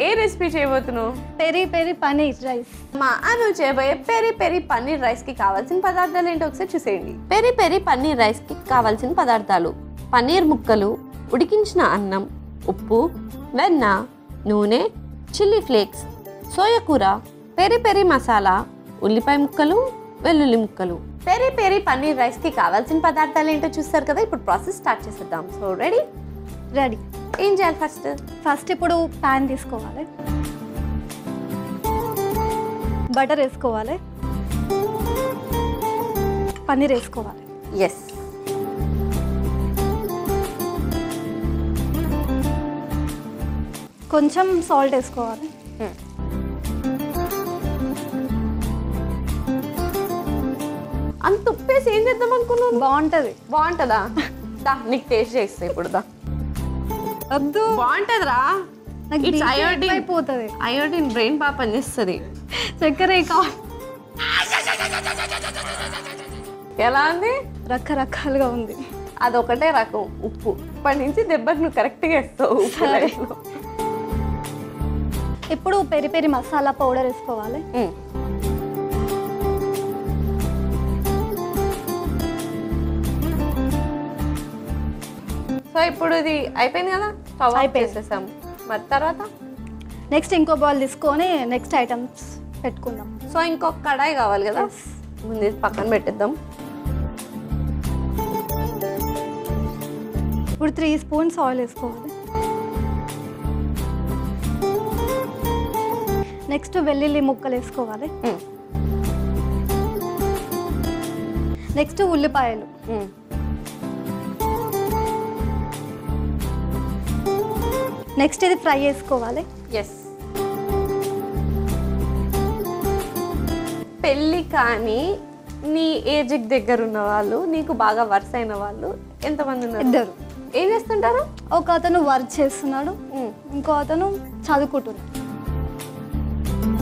ఏ recipe చేయబోతున్నావు? Peri peri paneer rice. మా అను చేయబోయే పెరి పెరి పన్నీర్ రైస్కి కావాల్సిన పదార్థాలు ఏంటో ఒకసారి చూసేయండి. పెరి పెరి పన్నీర్ రైస్కి కావాల్సిన పదార్థాలు: పన్నీర్ ముక్కలు, ఉడికించిన అన్నం, ఉప్పు, వెన్న, నూనె, చిల్లీ ఫ్లేక్స్, సోయా కూర, పెరి పెరి మసాలా, ఉల్లిపాయ ముక్కలు, వెల్లుల్లి ముక్కలు. పెరి పెరి పన్నీర్ రైస్కి కావాల్సిన పదార్థాలు ఏంటో చూస్తారు కదా. ఇప్పుడు ప్రాసెస్ స్టార్ట్ చేసేద్దాం. So ready? రెడీ. ఏం చేయాలి? ఫస్ట్ ఇప్పుడు ప్యాన్ తీసుకోవాలి, బటర్ వేసుకోవాలి, పన్నీర్ వేసుకోవాలి. ఎస్. కొంచెం సాల్ట్ వేసుకోవాలి. అంత ఉప్పేసి ఏం చేద్దాం అనుకున్నాను? బాగుంటుందా? నీకు టేస్ట్ చేస్తా ఇప్పుడు. వద్దు, బాగుంటుందిరా. అయిపోతుంది. అయోడిన్ బ్రెయిన్ బాగా పనిచేస్తుంది. చక్కెర ఎలా ఉంది? రకరకాలుగా ఉంది. అదొకటే రకం ఉప్పు. ఇప్పటి నుంచి దెబ్బకి నువ్వు కరెక్ట్గా వేస్తావు. ఇప్పుడు పెరి పెరి మసాలా పౌడర్ వేసుకోవాలి. సో ఇప్పుడు ఇది అయిపోయింది కదా, స్టవ్ ఆఫ్ చేసేసాము. మరి తర్వాత నెక్స్ట్ ఇంకో బౌల్ తీసుకొని నెక్స్ట్ ఐటమ్స్ పెట్టుకుందాం. సో ఇంకొక కడాయి కావాలి కదా, ముందు పక్కన పెట్టేద్దాం. ఇప్పుడు 3 స్పూన్స్ ఆయిల్ వేసుకోవాలి. నెక్స్ట్ వెల్లుల్లి ముక్కలు వేసుకోవాలి. నెక్స్ట్ ఉల్లిపాయలు, నెక్స్ట్ ఇది ఫ్రై చేసుకోవాలి. ఎస్. పెళ్ళి కానీ నీ ఏజ్ దగ్గర ఉన్న వాళ్ళు, నీకు బాగా వరుస అయిన వాళ్ళు ఎంతమంది ఉన్నారు? 2. ఏం చేస్తుంటారు? ఒక అతను వర్క్ చేస్తున్నాడు, ఇంకో అతను చదువుకుంటున్నాడు.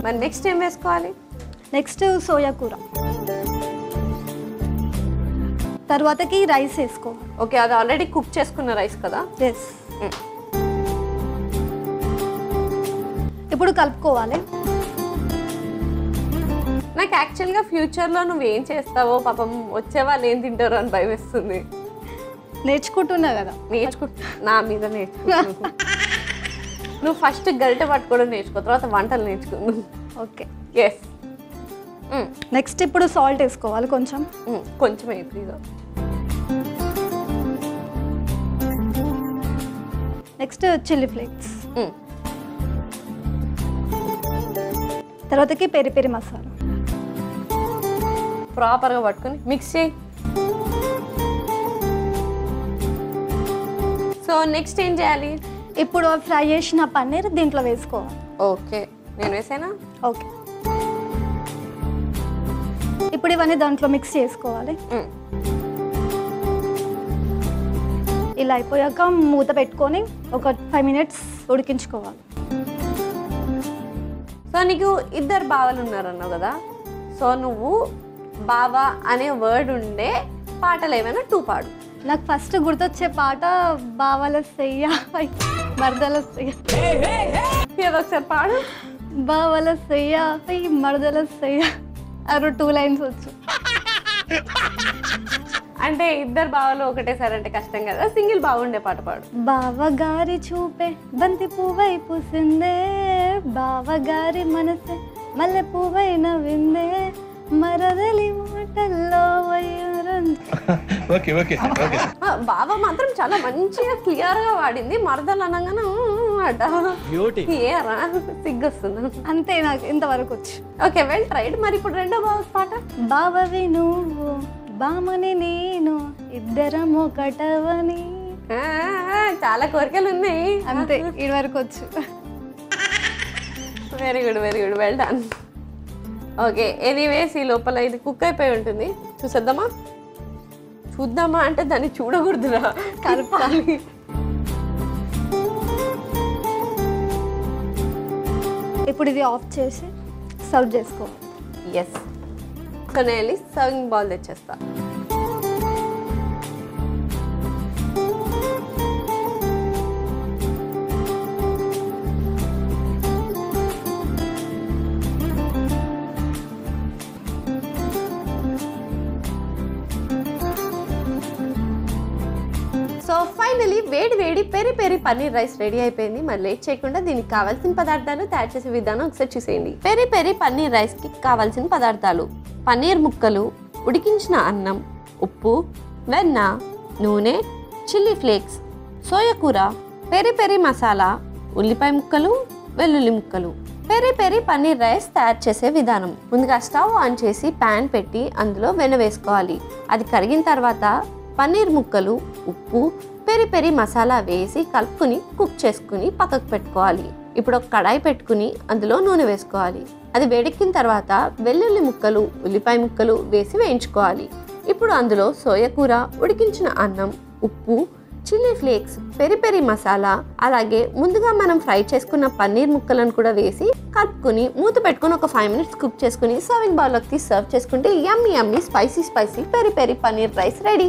మరి నెక్స్ట్ ఏం వేసుకోవాలి? నెక్స్ట్ సోయా కూర, తర్వాతకి రైస్ వేసుకోవాలి. ఓకే, అది ఆల్రెడీ కుక్ చేసుకున్న రైస్ కదా. ఎస్. ఇప్పుడు కలుపుకోవాలి. నాకు యాక్చువల్గా ఫ్యూచర్లో నువ్వేం చేస్తావో, పాపం వచ్చే వాళ్ళు ఏం తింటారో అని భయం వేస్తుంది. నేర్చుకుంటున్నా కదా. నా మీద నేర్చుకుంటున్నా. నువ్వు ఫస్ట్ గరిటె పట్టుకోవడం నేర్చుకో, తర్వాత వంటలు నేర్చుకున్నావు. ఓకే. ఎస్. నెక్స్ట్ ఇప్పుడు సాల్ట్ వేసుకోవాలి. కొంచెం ప్లీజ్. నెక్స్ట్ చిల్లీ ఫ్లేక్స్, తర్వాతకి పెరి పెరి మసాలా ప్రాపర్గా పట్టుకొని మిక్స్ చేయి. సో నెక్స్ట్ ఏం చేయాలి? ఇప్పుడు ఫ్రై చేసిన పన్నీర్ దీంట్లో వేసుకోవాలి. ఓకే, నేను వేసానా? ఓకే. ఇప్పుడు ఇవన్నీ దాంట్లో మిక్స్ చేసుకోవాలి. ఇలా అయిపోయాక మూత పెట్టుకొని ఒక 5 మినిట్స్ ఉడికించుకోవాలి. సో నీకు 2 బావలు ఉన్నారన్నావు కదా. సో నువ్వు బావా అనే వర్డ్ ఉండే పాటలు ఏమైనా 2 పాడు. నాకు ఫస్ట్ గుర్తొచ్చే పాట బావల సెయ్య మరదల సెయ్య. ఏదొకసారి పాడు. బావల సెయ్య మరదల సెయ్య. 2 లైన్స్ వచ్చు. అంటే 2 బావలు ఒకటేసారి అంటే కష్టం కదా, సింగిల్ బాగుండే పాట పాడు. బావగారి చూపే బంతి పువ్వై పూసిందే, బావగారి మనసే మల్లె పువ్వై నవ్విందే, మరదలి మాటల్లో బావ మాత్రం చాలా మంచిగా క్లియర్ గా వాడింది. మరదలు అనగానే ఏరా సిగ్గొస్తుంది అంతే. నాకు ఇంతవరకు వచ్చు. Okay, well tried. మరి ఇప్పుడు 2వ బావ పాట. బావవి నువ్వు బామని నేను ఇద్దరం ఒకటవని. చాలా కోరికలు ఉన్నాయి. అంతే, ఇది వరకు వచ్చు. Very good, well done. Okay, anyways ఈ లోపల ఇది కుక్ అయిపోయి ఉంటుంది. చూద్దామా అంటే దాన్ని చూడకూడదురా, కలపాలి. ఇప్పుడు ఇది ఆఫ్ చేసి సర్వ్ చేసుకోవాలి. ఎస్. సో నేను వెళ్ళి సర్వింగ్ బౌల్ తెచ్చేస్తా. పన్నీర్ రైస్ రెడీ అయిపోయింది. మరి లేట్ చేయకుండా దీనికి కావాల్సిన పదార్థాలు తయారు చేసే విధానం ఒకసారి చూసేయండి. పెరి పెరి పన్నీర్ రైస్కి కావాల్సిన పదార్థాలు: పన్నీర్ ముక్కలు, ఉడికించిన అన్నం, ఉప్పు, వెన్న, నూనె, చిల్లీ ఫ్లేక్స్, సోయా కూర, పెరి పెరి మసాలా, ఉల్లిపాయ ముక్కలు, వెల్లుల్లి ముక్కలు. పెరి పెరి పన్నీర్ రైస్ తయారు చేసే విధానం: ముందుగా స్టవ్ ఆన్ చేసి ప్యాన్ పెట్టి అందులో వెన్న వేసుకోవాలి. అది కరిగిన తర్వాత పన్నీర్ ముక్కలు, ఉప్పు, పెరి పెరి మసాలా వేసి కలుపుకుని కుక్ చేసుకుని పక్కకు పెట్టుకోవాలి. ఇప్పుడు ఒక కడాయి పెట్టుకుని అందులో నూనె వేసుకోవాలి. అది వేడెక్కిన తర్వాత వెల్లుల్లి ముక్కలు, ఉల్లిపాయ ముక్కలు వేసి వేయించుకోవాలి. ఇప్పుడు అందులో సోయా కూర, ఉడికించిన అన్నం, ఉప్పు, chilli flakes, peri peri masala, అలాగే ముందుగా మనం ఫ్రై చేసుకున్న పన్నీర్ ముక్కలను కూడా వేసి కలుపుకుని మూత పెట్టుకుని ఒక 5 minutes కుక్ చేసుకుని సర్వింగ్ బౌల్లోకి తీసి సర్వ్ చేసుకుంటే yummy yummy spicy spicy peri peri paneer rice ready.